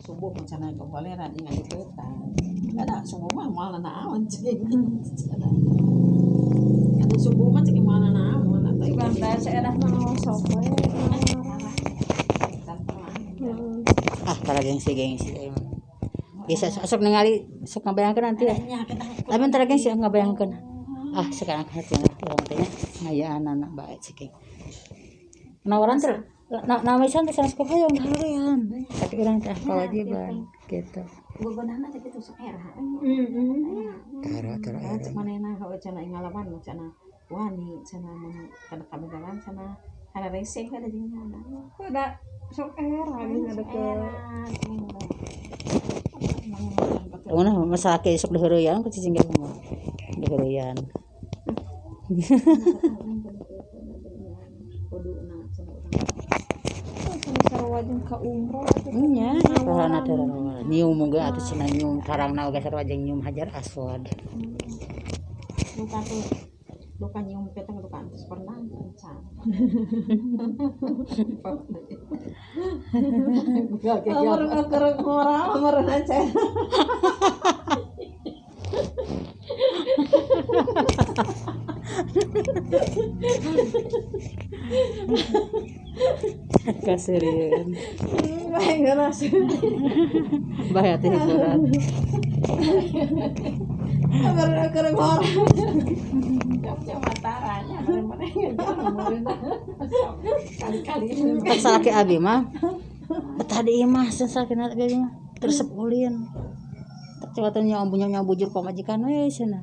subuh mencana kepoleran ingat di kereta ada semua malah naon cing ada subuh mah cing malah naon atau Banda seerah mau sok we. Para gengsi bisa sok ningali sok ngabayangkeun nanti ya tapi entar gengsi ngabayangkeun sekarang hati orang teh ngayaan anak bae cek nawaran teh nama isan teh sanes hayang harian tapi urang teh kewajiban gitu gubernana teh kitu sok era tara manehna heuh cenah ngalaman cenah wani cenah kana kabegalan cenah kana rese kada jeung anak Udah sok era geus ngadeukeut. Mana masalah ke sok diheureuyang ku cicing ge mah. Diheureuyang. Sarua jeung ka umroh Nya, karana teh nyium mungga atuh cenah nyium tarangna oge sarua jeung nyium Hajar Aswad. Luka nyium petang luka antus pernah encan. Kerek moral meureun aja. Kaseureun. Bae geus. Bahaya teh hiburan. Kerek moral. Mataranya kali-kali Tak salaki abi mah. Tadi mah sensakina abi mah tersep ulin. Tak cewatnya ombunya bujur pamajikan we cenah.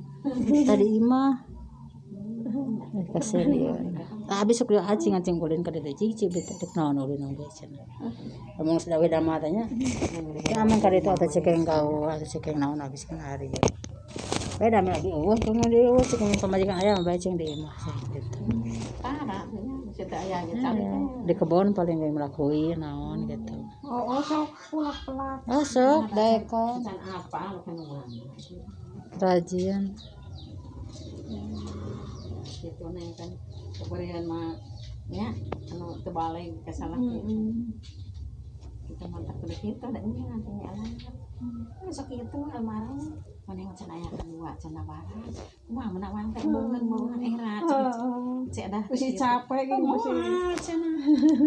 Tadi mah kaseureun. Abi sok dia acing ulin ka ditu cicing teh naon ulin oge cenah. Among sadawe dama tanya. Ya amang ka ditu atuh cekeng kau atuh cekeng naon habis kan hari. Beda mah lagi tunggu di cekeng pamajikan aya mah bae cing di imah gitu. tara nya aya nya Di kebon paling ge melakuin naon gitu. Oh, sok pulak-pelak. Sok daeka can apa lu kan rajin. gitu neng kan keberian mah nya anu teu balai ka salah kita mantap kudu kitu da nya nanti alam sok kitu almarhum maneh can aya kedua cenah barang wah menawan teh beungeun era cek dah Masih capek gitu masih. cenah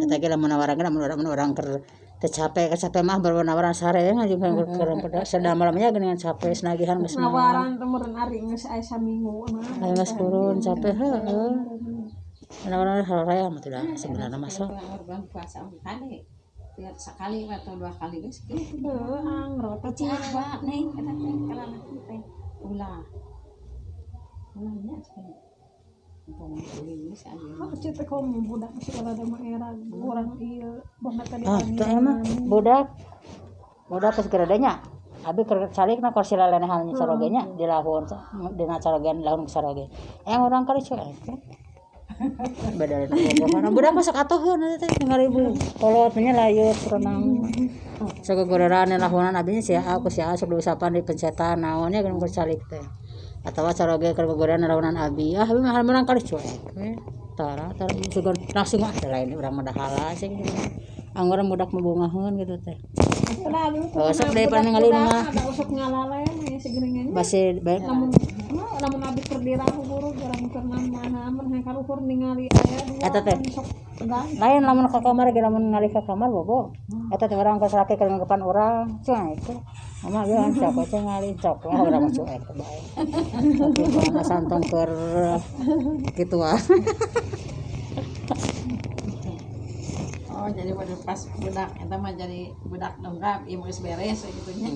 Eta ge lamun nawarankeun lamun orang keur teu capek mah bernawaran sare ngajukeun keur pada sadamalamnya geuningan capek senagihan geus Nawaran teh meureun ari geus aya saminggu nah. Ayo geus turun capek heueuh. Nawaran haraya mah teh sebenarnya mah sok. Urban puasa kali lihat sekali atau dua kali geus kitu Heuh angrot coba neng eta teh kalana teh ulah ulahnya cenah untuk beli geus aya Aku cerita kamu budak masih kalau ada era orang ieu banget tadi Teh emang budak geus geredenya. Abi keur calikna kursi lalenehan sarogenya di lahun dina carogean lahun saroge. Orang kali cuek. Badal bobogohan. Budak masuk atuheun teh 5000. Kolot nya layut renang. Sagogororan lahunan abinya sia aku sia sok diusapan di pencetan naonnya keur calik teh. Atawa caroge keur gogoran lahunan abi. Abi mah menang kali cuek. Tara sugan langsung mah lain urang mah dahala sing anggaran budak membungaheun gitu teh. Sok deui paningali mah. ada usap ngalale nya segeringan. Basi baik Lamun abi keur dirahu guru jarang keur mana amun hayang kaluhur ningali aya dua. Eta teh. Sok tegang. Lain lamun ka kamar ge lamun ngali ka kamar bobo. Eta teh urang geus rake keur nganggepan urang. Cuek itu. Mama ge sok teh ngali sok urang mah cuek bae. Tapi santong keur kitu ah. oh jadi pada pas budak eta mah jadi budak dongkap ieu geus beres gitu nya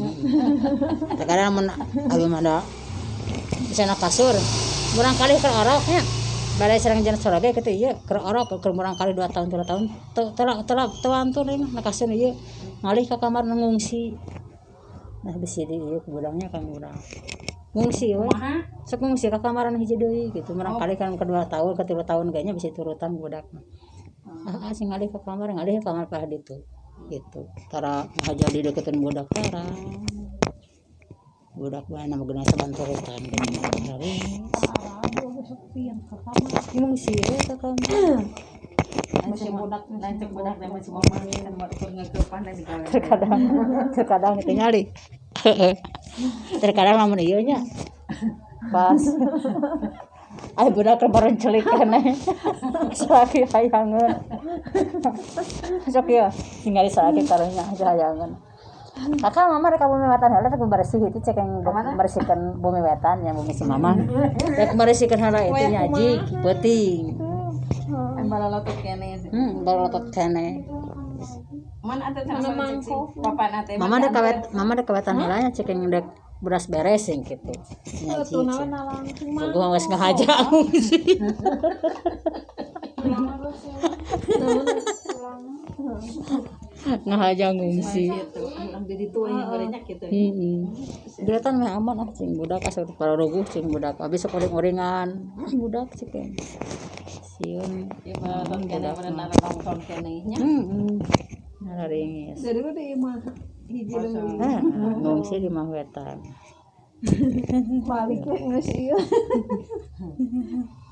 Sekarang mun abi mah da cenah kasur. Murang kali keur oroknya. Balai sareng jenis soroge kitu ieu keur orok keur murang kali 2 tahun 3 tahun teu antur mah kasieun ieu ngalih ka kamar ngungsi. Nah bisi di ieu budangnya kan urang. Ngungsi we. Sok ngungsi ka kamaran hiji deui gitu. Murang kali kan kedua tahun ke 3 tahun kayaknya bisa turutan budak. Sing ngalih ka kamar pah ditu. Gitu. Tara ngajar di deketin budak tara. Budak bae nama geuna saban turutan gini. Hari. Ngungsi we ka kamar. masih budak lancek budak dan masih mama kan mau ikut ngegepan dan digawe. terkadang ditinggali. Terkadang lamun ieu nya pas ay budak kemarin celik keneh sakit hayangan sok ieu tinggali sakit karunya hayangan. Kakak mama rek bumi wetan heula teh bersih itu cek yang membersihkan bumi wetan yang bumi si mama. Rek membersihkan heula itu nyaji penting. Balalotot kene. Balalotot kene. Mana ada cara papan ate. Mama ada kawetan heula nya cek yang dek beras beres yang gitu. Nyaji. Gua geus ngahajang sih. Ngahajang ngungsi. Jadi tua yang banyak gitu. Dia kan mah aman cing budak asa para ruguh cing budak habis uring-uringan budak cing sieun Ya balalotot kene berenang nongkrong kene nya. Naringis. Jadi udah imah hiji demi Ngungsi di mah wetan. balik we geus ieu.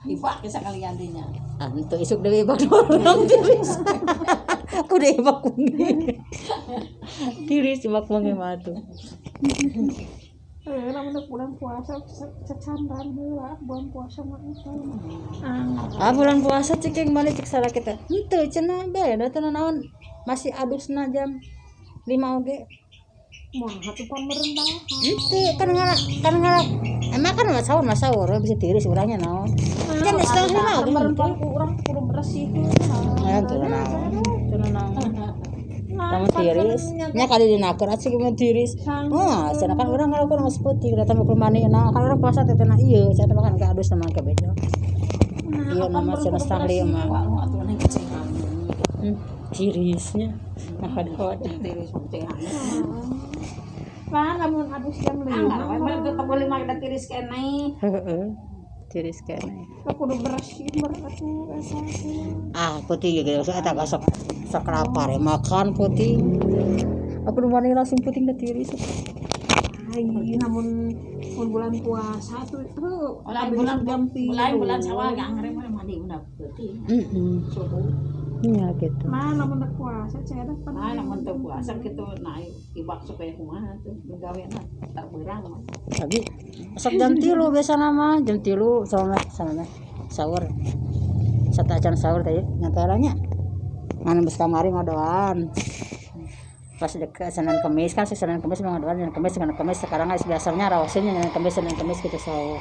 Ibak ke sakalian dinya. Itu isuk deui ibak dorong tiris. Aku deui ibak kungi. Tiris ibak kungi mah tuh. Lamun bulan puasa cecandran heula bulan puasa mah Bulan puasa cek yang mana cek salah kita. Henteu cenah beda teh naon masih adusna jam 5 oge. moal hatupan merendah. Itu kan ngarak emang kan mas sahur bisa tiris urangnya naon kan setengah 5 merempah urang kudu bersih. tuh naon kamu tiris nya kali dinaker atuh gimana tiris cenah kan urang ngalakuan mas putih datang ke manehna kan urang puasa teh na ieu cenah makan ka adus sama ka bejo ieu nama cenah setengah 5 tirisnya nah kada Tiris penting. Lah lamun adus jam 5 Enggak, tetep boleh makan tiris kene. tiris kene kudu bersih beratuh putih gitu eta sok lapar makan putih aku rumahnya langsung putih da tiris namun bulan puasa tuh bulan Syawal gak ngarep mandi udah putih. Subuh. Iya gitu. Namun puasa saya ada Namun teu puasa kitu naik ibak supaya kumaha tuh gaweana tak beurang mah. Tapi sok jam 3 biasana mah jam 3 sama sahur. Satacan sahur teh nyantaranya. Ngan beus kamari ngadoan. Pas dekat Senin Kamis kan Senin Kamis mah ngadoan Senin Kamis sekarang geus biasanya rawaseun Senin Kamis kitu sahur.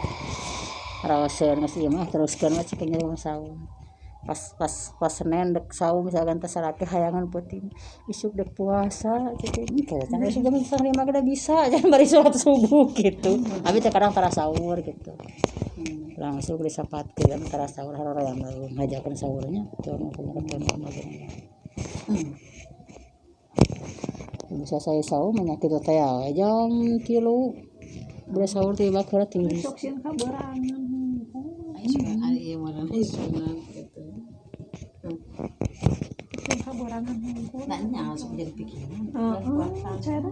Rawaseun geus ieu mah teruskeun mah cek nya sahur. Pas Senin dek sahur misalkan terserake hayangan putih isuk dek puasa gitu kan isuk jam 5 kada bisa jangan bari salat subuh gitu abi teh kadang tara sahur gitu langsung disapatkeun tara sahur harara yang baru ngajakeun sahurnya tuh bisa saya sahur menyakit teh jam 3 beres sahur tiba kira tiris sok sieun kaberangan Ieu mah sunat gitu. kaberangan Nah, nya langsung jadi pikiran. saya